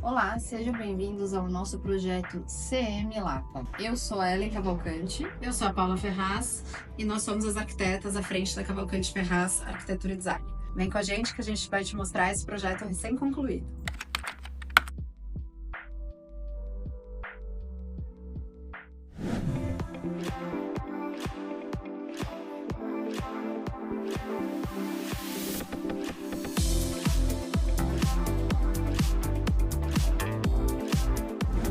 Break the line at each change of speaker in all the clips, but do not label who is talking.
Olá, sejam bem-vindos ao nosso projeto CM Lapa. Eu sou a Ellen Cavalcante.
Eu sou a Paula Ferraz e nós somos as arquitetas à frente da Cavalcante Ferraz Arquitetura e Design. Vem com a gente que a gente vai te mostrar esse projeto recém-concluído.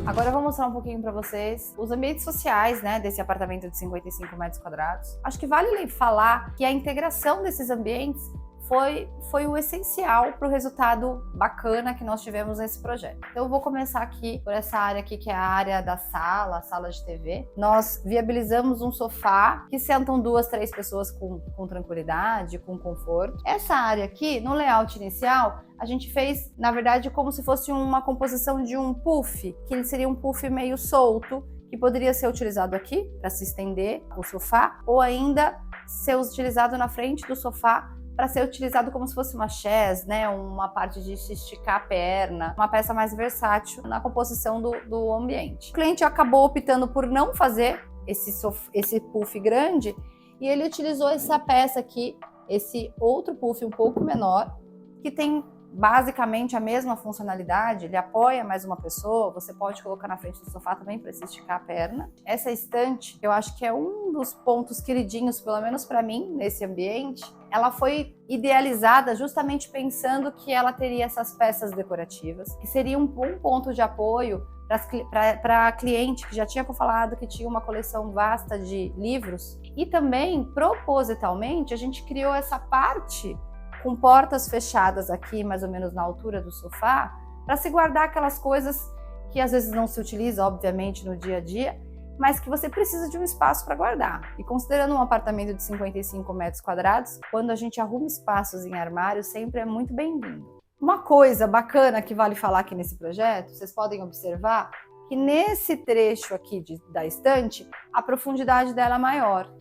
Agora eu vou mostrar um pouquinho para vocês os ambientes sociais, né, desse apartamento de 55 metros quadrados. Acho que vale falar que a integração desses ambientes foi o essencial para o resultado bacana que nós tivemos nesse projeto. Então eu vou começar aqui por essa área aqui, que é a área da sala, a sala de TV. Nós viabilizamos um sofá que sentam 2, 3 pessoas com tranquilidade, com conforto. Essa área aqui, no layout inicial, a gente fez, na verdade, como se fosse uma composição de um puff, que ele seria um puff meio solto, que poderia ser utilizado aqui para se estender o sofá, ou ainda ser utilizado na frente do sofá para ser utilizado como se fosse uma chaise, né? Uma parte de se esticar a perna, uma peça mais versátil na composição do ambiente. O cliente acabou optando por não fazer esse puff grande e ele utilizou essa peça aqui, esse outro puff um pouco menor, que tem basicamente a mesma funcionalidade. Ele apoia mais uma pessoa, você pode colocar na frente do sofá também para se esticar a perna. Essa estante, eu acho que é um dos pontos queridinhos, pelo menos para mim, nesse ambiente. Ela foi idealizada justamente pensando que ela teria essas peças decorativas, que seria um bom ponto de apoio para a cliente que já tinha falado que tinha uma coleção vasta de livros. E também, propositalmente, a gente criou essa parte com portas fechadas aqui, mais ou menos na altura do sofá, para se guardar aquelas coisas que às vezes não se utiliza, obviamente, no dia a dia, mas que você precisa de um espaço para guardar. E considerando um apartamento de 55 metros quadrados, quando a gente arruma espaços em armário, sempre é muito bem-vindo. Uma coisa bacana que vale falar aqui nesse projeto, vocês podem observar que nesse trecho aqui da estante, a profundidade dela é maior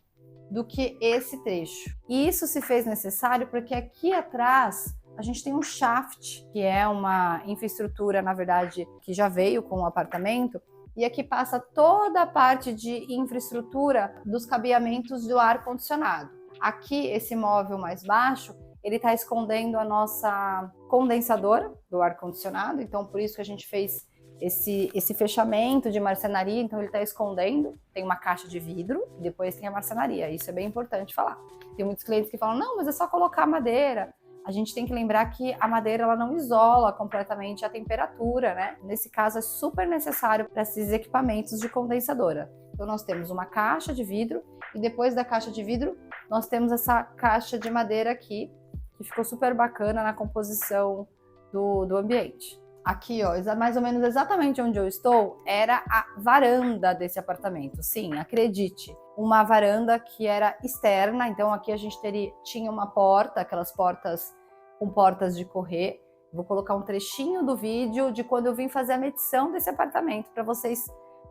do que esse trecho. E isso se fez necessário porque aqui atrás a gente tem um shaft, que é uma infraestrutura, na verdade, que já veio com o apartamento, e aqui passa toda a parte de infraestrutura dos cabeamentos do ar-condicionado. Aqui, esse móvel mais baixo, ele está escondendo a nossa condensadora do ar-condicionado, então por isso que a gente fez esse fechamento de marcenaria, então ele está escondendo. Tem uma caixa de vidro e depois tem a marcenaria, isso é bem importante falar. Tem muitos clientes que falam, não, mas é só colocar madeira. A gente tem que lembrar que a madeira ela não isola completamente a temperatura, né? Nesse caso é super necessário para esses equipamentos de condensadora. Então nós temos uma caixa de vidro e depois da caixa de vidro nós temos essa caixa de madeira aqui, que ficou super bacana na composição do ambiente. Aqui, ó, mais ou menos exatamente onde eu estou, era a varanda desse apartamento. Sim, acredite, uma varanda que era externa. Então aqui a gente tinha uma porta, aquelas portas com portas de correr. Vou colocar um trechinho do vídeo de quando eu vim fazer a medição desse apartamento para vocês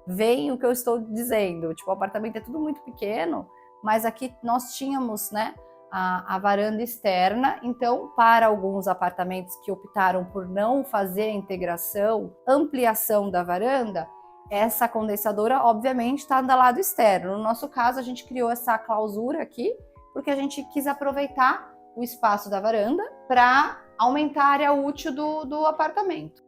verem o que eu estou dizendo. Tipo, o apartamento é tudo muito pequeno, mas aqui nós tínhamos, né, a varanda externa. Então, para alguns apartamentos que optaram por não fazer a integração, ampliação da varanda, essa condensadora, obviamente, está do lado externo. No nosso caso, a gente criou essa clausura aqui, porque a gente quis aproveitar o espaço da varanda para aumentar a área útil do apartamento.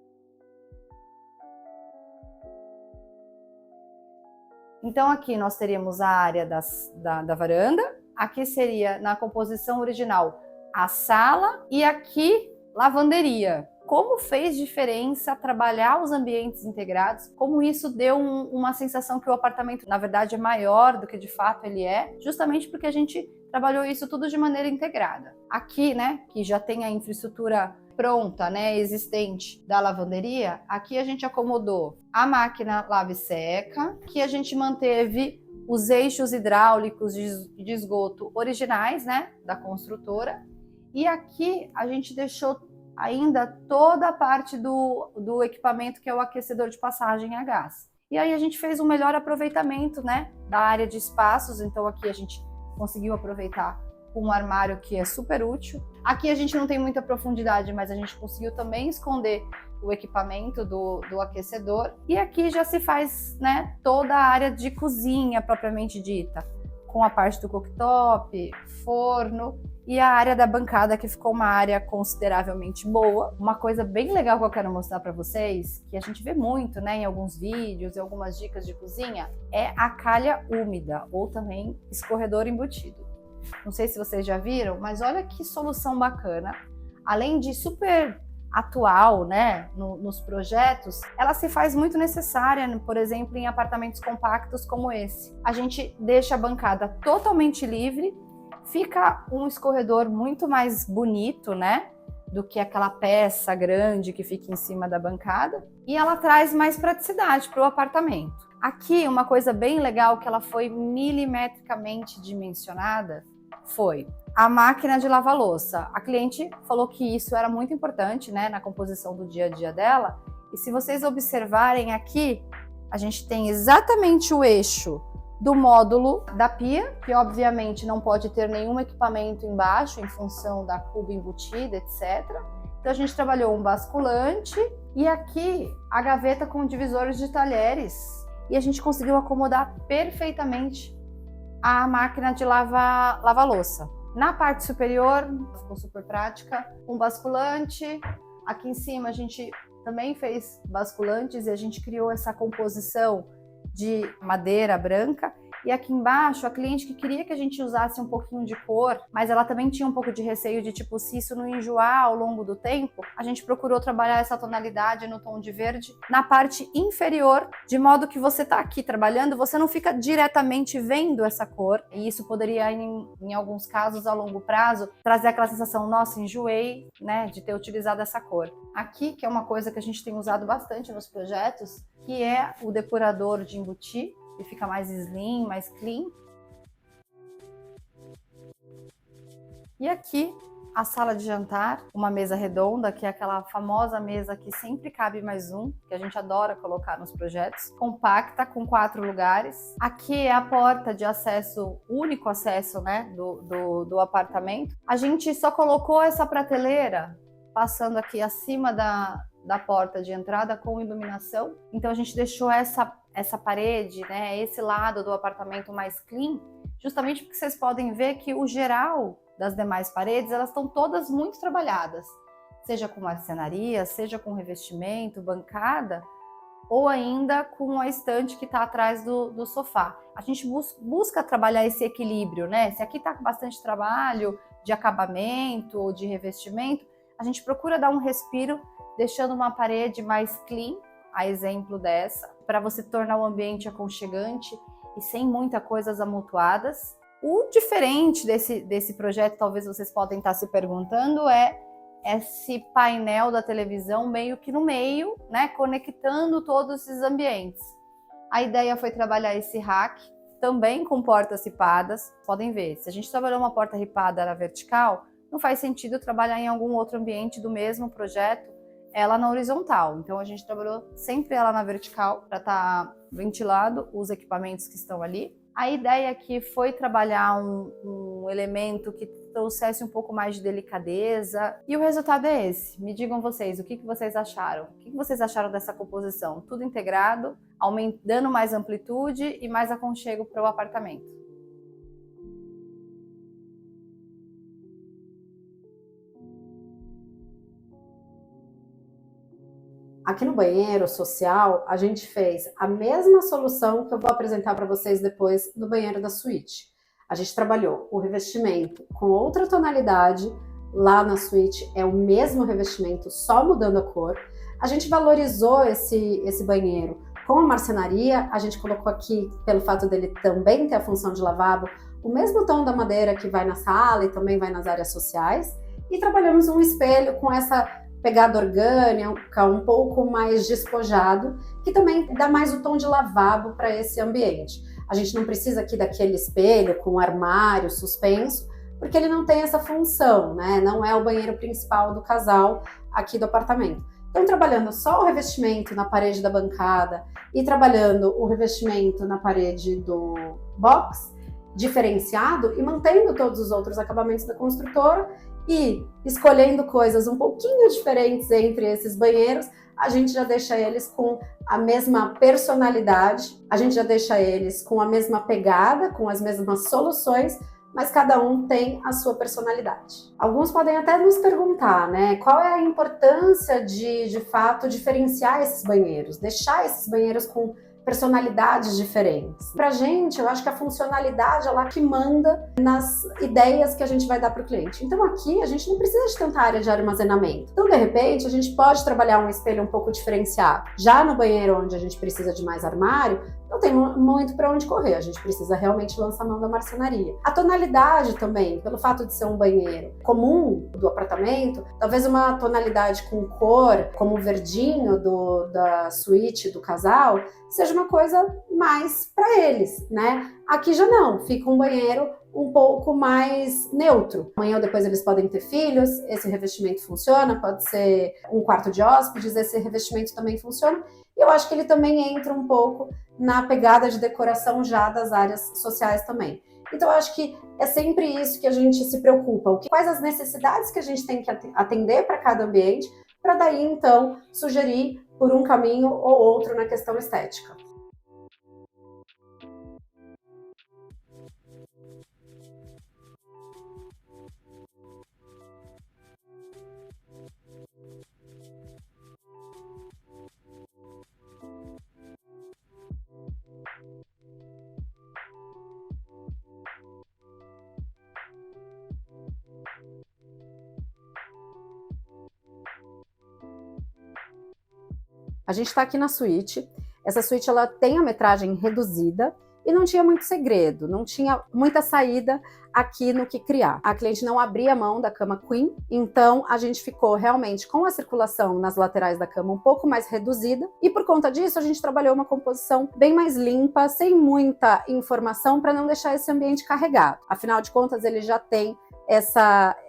Então, aqui nós teríamos a área da varanda. Aqui seria, na composição original, a sala e aqui, lavanderia. Como fez diferença trabalhar os ambientes integrados, como isso deu uma sensação que o apartamento, na verdade, é maior do que de fato ele é, justamente porque a gente trabalhou isso tudo de maneira integrada. Aqui, né, que já tem a infraestrutura pronta, né, existente da lavanderia, aqui a gente acomodou a máquina lava e seca, que a gente manteve os eixos hidráulicos de esgoto originais, né, da construtora. E aqui a gente deixou ainda toda a parte do equipamento, que é o aquecedor de passagem a gás. E aí a gente fez um melhor aproveitamento, né, da área de espaços. Então aqui a gente conseguiu aproveitar com um armário que é super útil. Aqui a gente não tem muita profundidade, mas a gente conseguiu também esconder o equipamento do aquecedor. E aqui já se faz, né, toda a área de cozinha propriamente dita, com a parte do cooktop, forno e a área da bancada, que ficou uma área consideravelmente boa. Uma coisa bem legal que eu quero mostrar para vocês, que a gente vê muito, né, em alguns vídeos e algumas dicas de cozinha, é a calha úmida, ou também escorredor embutido. Não sei se vocês já viram, mas olha que solução bacana. Além de super atual, né, nos projetos, ela se faz muito necessária, por exemplo, em apartamentos compactos como esse. A gente deixa a bancada totalmente livre, fica um escorredor muito mais bonito, né, do que aquela peça grande que fica em cima da bancada, e ela traz mais praticidade para o apartamento. Aqui, uma coisa bem legal que ela foi milimetricamente dimensionada foi a máquina de lavar louça. A cliente falou que isso era muito importante, né, na composição do dia a dia dela. E se vocês observarem aqui, a gente tem exatamente o eixo do módulo da pia, que obviamente não pode ter nenhum equipamento embaixo em função da cuba embutida, etc. Então a gente trabalhou um basculante e aqui a gaveta com divisores de talheres. E a gente conseguiu acomodar perfeitamente a máquina de lavar louça. Na parte superior, ficou super prática, um basculante. Aqui em cima a gente também fez basculantes e a gente criou essa composição de madeira branca. E aqui embaixo, a cliente que queria que a gente usasse um pouquinho de cor, mas ela também tinha um pouco de receio de, tipo, se isso não enjoar ao longo do tempo, a gente procurou trabalhar essa tonalidade no tom de verde na parte inferior, de modo que você tá aqui trabalhando, você não fica diretamente vendo essa cor, e isso poderia, em alguns casos, a longo prazo, trazer aquela sensação, nossa, enjoei, né, de ter utilizado essa cor. Aqui, que é uma coisa que a gente tem usado bastante nos projetos, que é o depurador de embutir, e fica mais slim, mais clean. E aqui a sala de jantar, uma mesa redonda, que é aquela famosa mesa que sempre cabe mais um, que a gente adora colocar nos projetos, compacta, com 4 lugares. Aqui é a porta de acesso, único acesso, né, do apartamento. A gente só colocou essa prateleira passando aqui acima da porta de entrada com iluminação. Então a gente deixou essa parede, né, esse lado do apartamento mais clean, justamente porque vocês podem ver que o geral das demais paredes, elas estão todas muito trabalhadas, seja com marcenaria, seja com revestimento, bancada, ou ainda com a estante que está atrás do sofá. A gente busca trabalhar esse equilíbrio, né? Se aqui está com bastante trabalho de acabamento ou de revestimento, a gente procura dar um respiro, deixando uma parede mais clean, a exemplo dessa, para você tornar o ambiente aconchegante e sem muitas coisas amontoadas. O diferente desse projeto, talvez vocês podem estar se perguntando, é esse painel da televisão meio que no meio, né, conectando todos esses ambientes. A ideia foi trabalhar esse rack, também com portas ripadas. Podem ver, se a gente trabalhou uma porta ripada na vertical, não faz sentido trabalhar em algum outro ambiente do mesmo projeto ela na horizontal. Então a gente trabalhou sempre ela na vertical para estar ventilado os equipamentos que estão ali. A ideia aqui foi trabalhar um elemento que trouxesse um pouco mais de delicadeza e o resultado é esse. Me digam vocês, o que vocês acharam? O que vocês acharam dessa composição? Tudo integrado, dando mais amplitude e mais aconchego para o apartamento.
Aqui no banheiro social, a gente fez a mesma solução que eu vou apresentar para vocês depois no banheiro da suíte. A gente trabalhou o revestimento com outra tonalidade, lá na suíte é o mesmo revestimento, só mudando a cor. A gente valorizou esse banheiro com a marcenaria, a gente colocou aqui, pelo fato dele também ter a função de lavabo, o mesmo tom da madeira que vai na sala e também vai nas áreas sociais. E trabalhamos um espelho com essa pegada orgânica, um pouco mais despojado, que também dá mais o tom de lavabo para esse ambiente. A gente não precisa aqui daquele espelho com armário suspenso, porque ele não tem essa função, né? Não é o banheiro principal do casal aqui do apartamento. Então, trabalhando só o revestimento na parede da bancada e trabalhando o revestimento na parede do box, diferenciado e mantendo todos os outros acabamentos da construtora, e escolhendo coisas um pouquinho diferentes entre esses banheiros, a gente já deixa eles com a mesma personalidade, a gente já deixa eles com a mesma pegada, com as mesmas soluções, mas cada um tem a sua personalidade. Alguns podem até nos perguntar, né, qual é a importância de fato, diferenciar esses banheiros, deixar esses banheiros com personalidades diferentes. Pra gente, eu acho que a funcionalidade é lá que manda nas ideias que a gente vai dar para o cliente. Então aqui a gente não precisa de tanta área de armazenamento. Então de repente a gente pode trabalhar um espelho um pouco diferenciado. Já no banheiro onde a gente precisa de mais armário, não tem muito para onde correr, a gente precisa realmente lançar mão da marcenaria. A tonalidade também, pelo fato de ser um banheiro comum do apartamento, talvez uma tonalidade com cor, como o verdinho da suíte do casal, seja uma coisa mais para eles, né? Aqui já não, fica um banheiro um pouco mais neutro. Amanhã ou depois eles podem ter filhos, esse revestimento funciona, pode ser um quarto de hóspedes, esse revestimento também funciona. E eu acho que ele também entra um pouco na pegada de decoração já das áreas sociais também. Então eu acho que é sempre isso que a gente se preocupa, quais as necessidades que a gente tem que atender para cada ambiente, para daí então sugerir por um caminho ou outro na questão estética. A gente está aqui na suíte. Essa suíte ela tem a metragem reduzida e não tinha muito segredo, não tinha muita saída aqui no que criar. A cliente não abria mão da cama queen, então a gente ficou realmente com a circulação nas laterais da cama um pouco mais reduzida e por conta disso a gente trabalhou uma composição bem mais limpa, sem muita informação para não deixar esse ambiente carregado. Afinal de contas ele já tem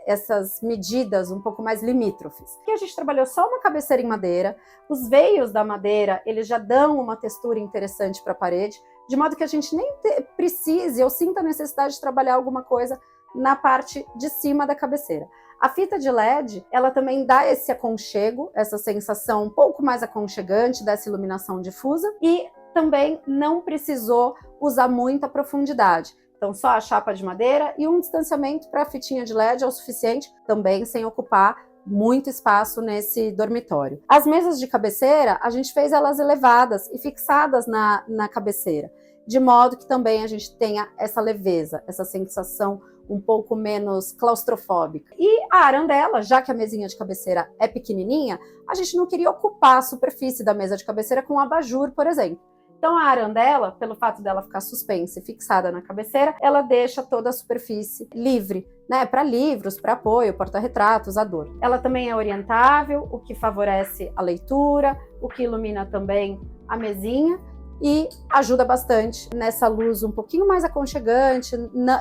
essas medidas um pouco mais limítrofes. Aqui a gente trabalhou só uma cabeceira em madeira, os veios da madeira eles já dão uma textura interessante para a parede, de modo que a gente nem precise ou sinta a necessidade de trabalhar alguma coisa na parte de cima da cabeceira. A fita de LED, ela também dá esse aconchego, essa sensação um pouco mais aconchegante dessa iluminação difusa e também não precisou usar muita profundidade. Então, só a chapa de madeira e um distanciamento para a fitinha de LED é o suficiente, também sem ocupar muito espaço nesse dormitório. As mesas de cabeceira, a gente fez elas elevadas e fixadas na cabeceira, de modo que também a gente tenha essa leveza, essa sensação um pouco menos claustrofóbica. E a arandela, já que a mesinha de cabeceira é pequenininha, a gente não queria ocupar a superfície da mesa de cabeceira com um abajur, por exemplo. Então a arandela, pelo fato dela ficar suspensa e fixada na cabeceira, ela deixa toda a superfície livre, né, para livros, para apoio, porta-retratos, adorno. Ela também é orientável, o que favorece a leitura, o que ilumina também a mesinha e ajuda bastante nessa luz um pouquinho mais aconchegante,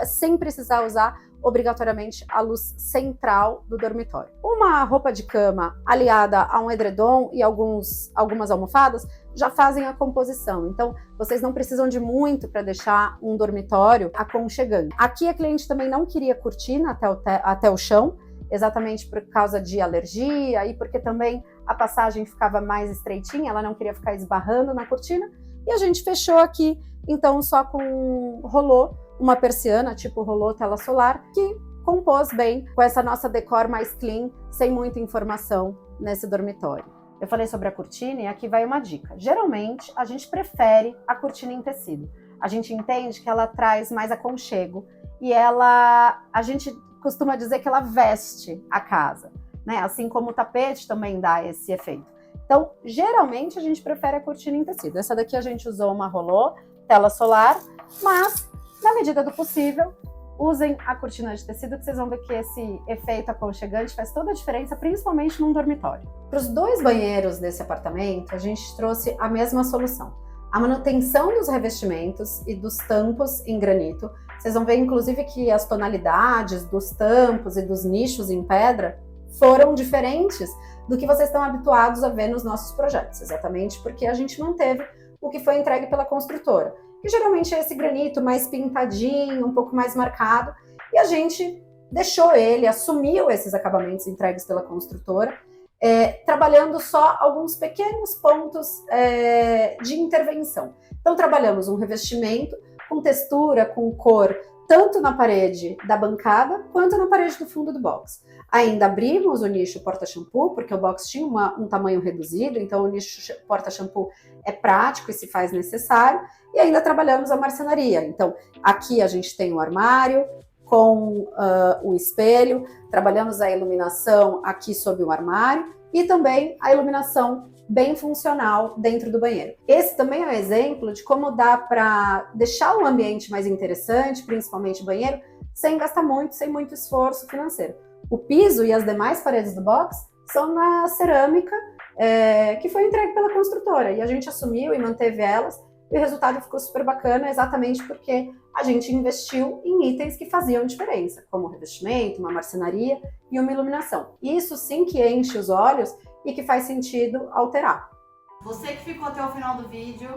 sem precisar usar obrigatoriamente a luz central do dormitório. Uma roupa de cama aliada a um edredom e algumas almofadas já fazem a composição. Então, vocês não precisam de muito para deixar um dormitório aconchegante. Aqui a cliente também não queria cortina até o chão, exatamente por causa de alergia e porque também a passagem ficava mais estreitinha, ela não queria ficar esbarrando na cortina. E a gente fechou aqui, então, só com um rolô, uma persiana, tipo rolô tela solar, que compôs bem com essa nossa decor mais clean, sem muita informação nesse dormitório. Eu falei sobre a cortina e aqui vai uma dica. Geralmente, a gente prefere a cortina em tecido. A gente entende que ela traz mais aconchego e a gente costuma dizer que ela veste a casa, né? Assim como o tapete também dá esse efeito. Então, geralmente, a gente prefere a cortina em tecido. Essa daqui a gente usou uma rolô, tela solar, mas, na medida do possível, usem a cortina de tecido, que vocês vão ver que esse efeito aconchegante faz toda a diferença, principalmente num dormitório. Para os 2 banheiros desse apartamento, a gente trouxe a mesma solução. A manutenção dos revestimentos e dos tampos em granito. Vocês vão ver, inclusive, que as tonalidades dos tampos e dos nichos em pedra foram diferentes do que vocês estão habituados a ver nos nossos projetos, exatamente porque a gente manteve o que foi entregue pela construtora, que geralmente é esse granito mais pintadinho, um pouco mais marcado, e a gente deixou ele, assumiu esses acabamentos entregues pela construtora, trabalhando só alguns pequenos pontos de intervenção. Então, trabalhamos um revestimento com textura, com cor, tanto na parede da bancada, quanto na parede do fundo do box. Ainda abrimos o nicho porta-shampoo, porque o box tinha um tamanho reduzido, então o nicho porta-shampoo é prático e se faz necessário. E ainda trabalhamos a marcenaria. Então, aqui a gente tem o armário com o espelho, trabalhamos a iluminação aqui sob o armário e também a iluminação bem funcional dentro do banheiro. Esse também é um exemplo de como dá para deixar o ambiente mais interessante, principalmente o banheiro, sem gastar muito, sem muito esforço financeiro. O piso e as demais paredes do box são na cerâmica que foi entregue pela construtora e a gente assumiu e manteve elas e o resultado ficou super bacana exatamente porque a gente investiu em itens que faziam diferença, como revestimento, uma marcenaria e uma iluminação. Isso sim que enche os olhos e que faz sentido alterar.
Você que ficou até o final do vídeo,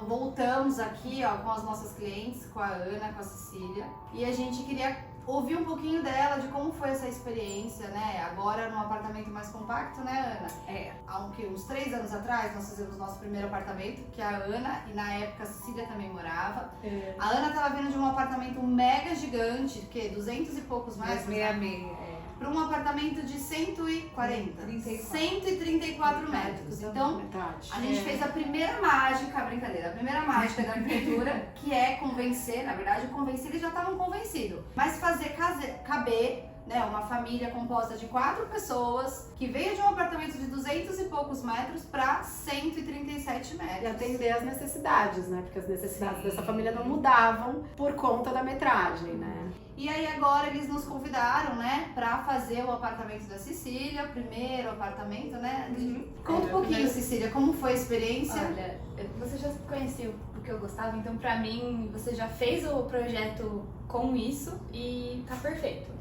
voltamos aqui com as nossas clientes, com a Ana, com a Cecília, e a gente queria ouvir um pouquinho dela, de como foi essa experiência, né? Agora num apartamento mais compacto, né, Ana? Há uns 3 anos atrás, nós fizemos nosso primeiro apartamento, que a Ana, e na época a Cecília também morava. A Ana estava vindo de um apartamento mega gigante, que 200 e poucos metros. Para um apartamento de 134 metros. Então, a gente fez a primeira mágica da arquitetura, que é convencer, na verdade, convencer, eles já estavam convencidos, mas fazer caber, né, uma família composta de 4 pessoas, que veio de um apartamento de 200 e poucos metros para 137 metros.
E atender as necessidades, né? Porque as necessidades dessa família não mudavam por conta da metragem, né?
E aí agora eles nos convidaram, né, pra fazer o apartamento da Cecília, o primeiro apartamento, né? Conta um pouquinho, Cecília, como foi a experiência?
Olha, você já conhecia o que eu gostava, então pra mim você já fez o projeto com isso e tá perfeito.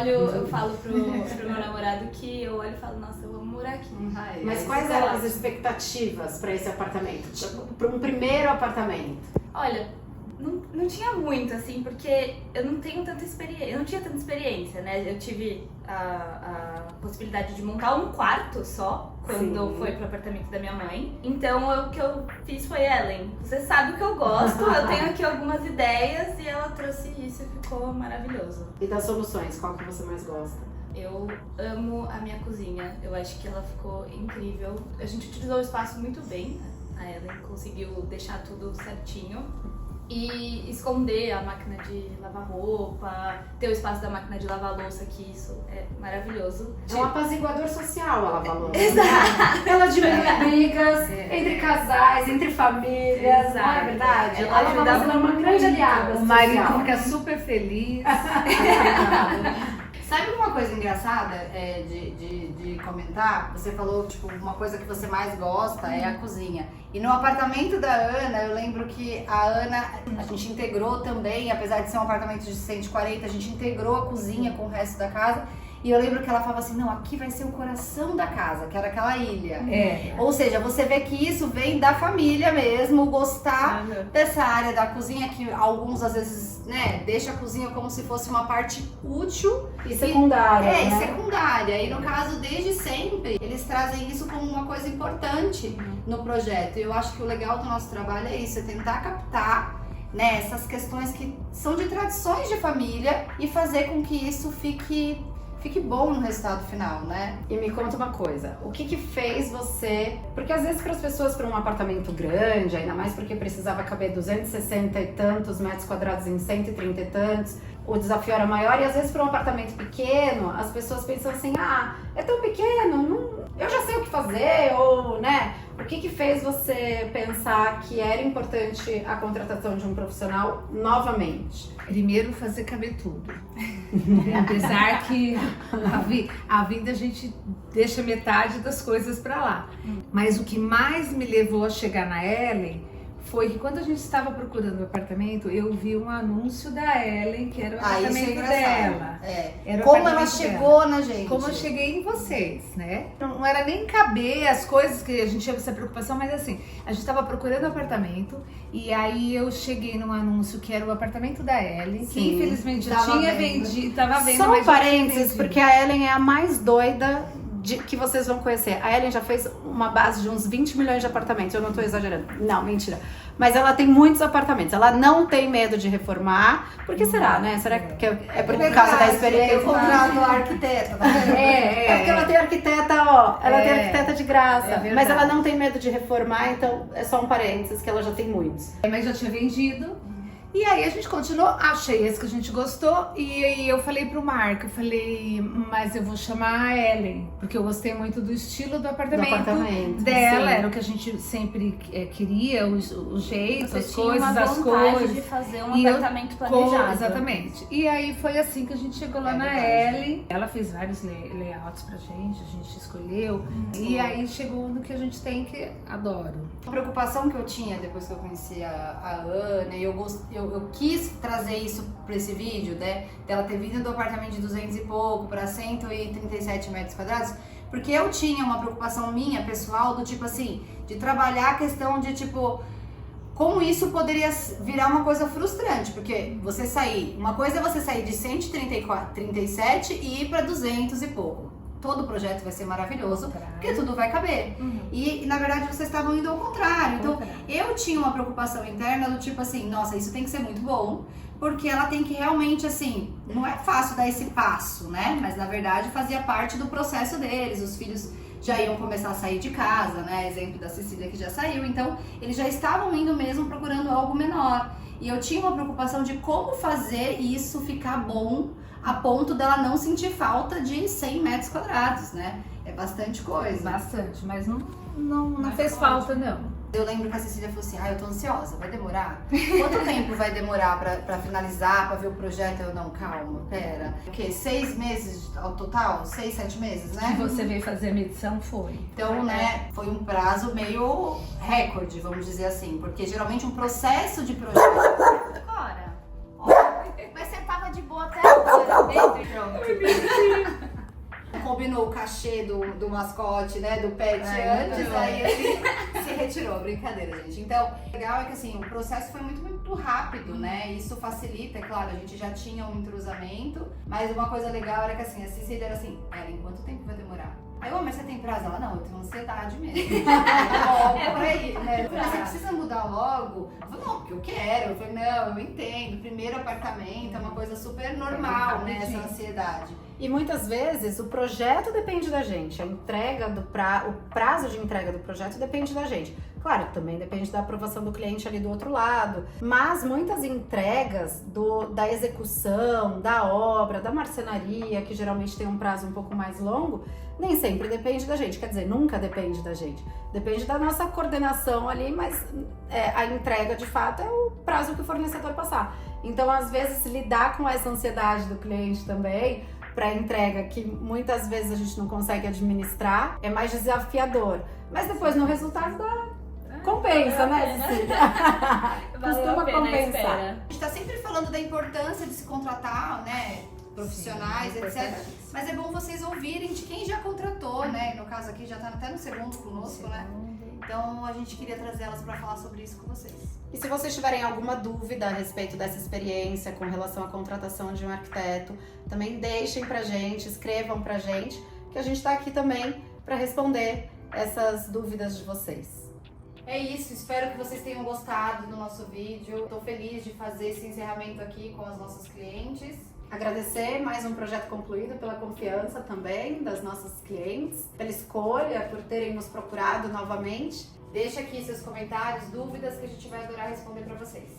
Eu falo pro meu namorado que eu olho e falo, nossa, eu amo morar aqui.
Mas quais eram as expectativas para esse apartamento? Para um primeiro apartamento?
Olha, não tinha muito, assim, porque eu não tenho tanta experiência, eu não tinha tanta experiência, né? Eu tive a possibilidade de montar um quarto só, quando foi pro apartamento da minha mãe. Então, o que eu fiz foi, Ellen, você sabe o que eu gosto, eu tenho aqui algumas ideias, e ela trouxe isso e ficou maravilhoso.
E das soluções, qual que você mais gosta?
Eu amo a minha cozinha, eu acho que ela ficou incrível. A gente utilizou o espaço muito bem, né? A Ellen conseguiu deixar tudo certinho. E esconder a máquina de lavar roupa, ter o espaço da máquina de lavar louça, que isso é maravilhoso.
É um apaziguador social a lavar louça.
Exato.
Ela diminui brigas entre casais, entre famílias, não é verdade?
Ela ajuda
uma grande aliada social.
O marido fica super feliz.
Sabe uma coisa engraçada de comentar? Você falou, tipo, uma coisa que você mais gosta é a cozinha. E no apartamento da Ana, eu lembro que a Ana, a gente integrou também, apesar de ser um apartamento de 140, a gente integrou a cozinha com o resto da casa. E eu lembro que ela falava assim, não, aqui vai ser o coração da casa, que era aquela ilha. Ou seja, você vê que isso vem da família mesmo, gostar dessa área da cozinha, que alguns às vezes, né, deixa a cozinha como se fosse uma parte útil.
E secundária,
né?
né?
Secundária. E no caso, desde sempre, eles trazem isso como uma coisa importante no projeto. E eu acho que o legal do nosso trabalho é isso, é tentar captar, né, essas questões que são de tradições de família e fazer com que isso fique bom no resultado final, né?
E me conta uma coisa, o que fez você... Porque às vezes para as pessoas, para um apartamento grande, ainda mais porque precisava caber 260 e tantos metros quadrados em 130 e tantos, o desafio era maior, e às vezes para um apartamento pequeno, as pessoas pensam assim, é tão pequeno, eu já sei o que fazer, ou, né? O que fez você pensar que era importante a contratação de um profissional novamente?
Primeiro, fazer caber tudo. Apesar que a vida a gente deixa metade das coisas para lá. Mas o que mais me levou a chegar na Ellen foi que quando a gente estava procurando o apartamento, eu vi um anúncio da Ellen, que era o apartamento dela. Era
como ela chegou na gente.
Como eu cheguei em vocês, né? Não era nem caber as coisas que a gente tinha essa preocupação, mas assim, a gente estava procurando o apartamento e aí eu cheguei num anúncio que era o apartamento da Ellen, que infelizmente já tinha vendido, tava vendo.
Só um parênteses, porque a Ellen é a mais doida que vocês vão conhecer. A Ellen já fez uma base de uns 20 milhões de apartamentos, eu não tô exagerando. Não, mentira. Mas ela tem muitos apartamentos, ela não tem medo de reformar. Por que será, né? Será que é por causa da experiência?
Eu contrato a arquiteta, tá vendo?
É porque ela tem arquiteta, ó, ela tem arquiteta de graça.
É verdade.
Mas ela não tem medo de reformar, então é só um parênteses que ela já tem muitos.
Mas já tinha vendido. E aí a gente continuou, achei esse que a gente gostou e aí eu falei pro Marco, eu falei, mas eu vou chamar a Ellen, porque eu gostei muito do estilo do apartamento, dela,
sim.
era o que a gente sempre queria, o jeito,
Você
as
tinha
coisas,
uma
as
vontade
cores.
de fazer um
E eu-
apartamento planejado.
Exatamente. E aí foi assim que a gente chegou lá na
verdade.
Ellen. Ela fez vários layouts pra gente, a gente escolheu. E aí chegou no que a gente tem que adoro.
A preocupação que eu tinha depois que eu conheci a Ana, e eu quis trazer isso para esse vídeo, né? Dela ter vindo do apartamento de 200 e pouco para 137 metros quadrados, porque eu tinha uma preocupação minha, pessoal, do tipo assim, de trabalhar a questão de tipo, como isso poderia virar uma coisa frustrante, porque você sair, uma coisa é você sair de 137 e ir para 200 e pouco. Todo o projeto vai ser maravilhoso, porque tudo vai caber. E, na verdade, vocês estavam indo ao contrário. Então, eu tinha uma preocupação interna do tipo assim, nossa, isso tem que ser muito bom, porque ela tem que realmente, assim, não é fácil dar esse passo, né? Mas, na verdade, fazia parte do processo deles. Os filhos já iam começar a sair de casa, né? Exemplo da Cecília que já saiu. Então, eles já estavam indo mesmo procurando algo menor. E eu tinha uma preocupação de como fazer isso ficar bom a ponto dela não sentir falta de 100 metros quadrados, né? É bastante coisa.
Bastante, mas não fez falta, não.
Eu lembro que a Cecília falou assim, eu tô ansiosa, vai demorar? Quanto tempo vai demorar pra finalizar, pra ver o projeto? Eu, não, calma, pera. O quê? 6 meses ao total? 6, 7 meses,
Que
né?
você veio fazer a medição foi.
Então, né, foi um prazo meio recorde, vamos dizer assim. Porque geralmente um processo de projeto...
Agora.
Mas você tava de boa até agora, dentro e pronto. Combinou o cachê do mascote, né, do pet antes, aí ele se retirou, brincadeira, gente. Então, o legal é que assim, o processo foi muito rápido, né, isso facilita, é claro, a gente já tinha um entrosamento, mas uma coisa legal era que assim, a Cecília era assim, em quanto tempo vai demorar? Aí, mas você tem prazo? Ela, não, eu tenho ansiedade mesmo. Logo por aí, né? Eu falei, você precisa mudar logo? Eu falei, não, porque eu quero. Eu falei, não, eu entendo. Primeiro apartamento é uma coisa super normal, né? Essa ansiedade.
E muitas vezes o projeto depende da gente, a entrega o prazo de entrega do projeto depende da gente. Claro, também depende da aprovação do cliente ali do outro lado, mas muitas entregas da execução, da obra, da marcenaria, que geralmente tem um prazo um pouco mais longo, nem sempre depende da gente, quer dizer, nunca depende da gente. Depende da nossa coordenação ali, mas a entrega de fato é o prazo que o fornecedor passar. Então, às vezes, lidar com essa ansiedade do cliente também, para entrega, que muitas vezes a gente não consegue administrar, é mais desafiador. Mas depois no resultado compensa, né, Cecília? Costuma compensar.
A gente tá sempre falando da importância de se contratar, né, profissionais,
Sim,
etc. Mas é bom vocês ouvirem de quem já contratou, né? No caso aqui já tá até no segundo conosco, né? Então a gente queria trazer elas para falar sobre isso com vocês.
E se vocês tiverem alguma dúvida a respeito dessa experiência com relação à contratação de um arquiteto, também deixem pra gente, escrevam pra gente, que a gente tá aqui também para responder essas dúvidas de vocês.
É isso, espero que vocês tenham gostado do nosso vídeo. Tô feliz de fazer esse encerramento aqui com os nossos clientes.
Agradecer mais um projeto concluído, pela confiança também das nossas clientes, pela escolha, por terem nos procurado novamente.
Deixa aqui seus comentários, dúvidas que a gente vai adorar responder para vocês.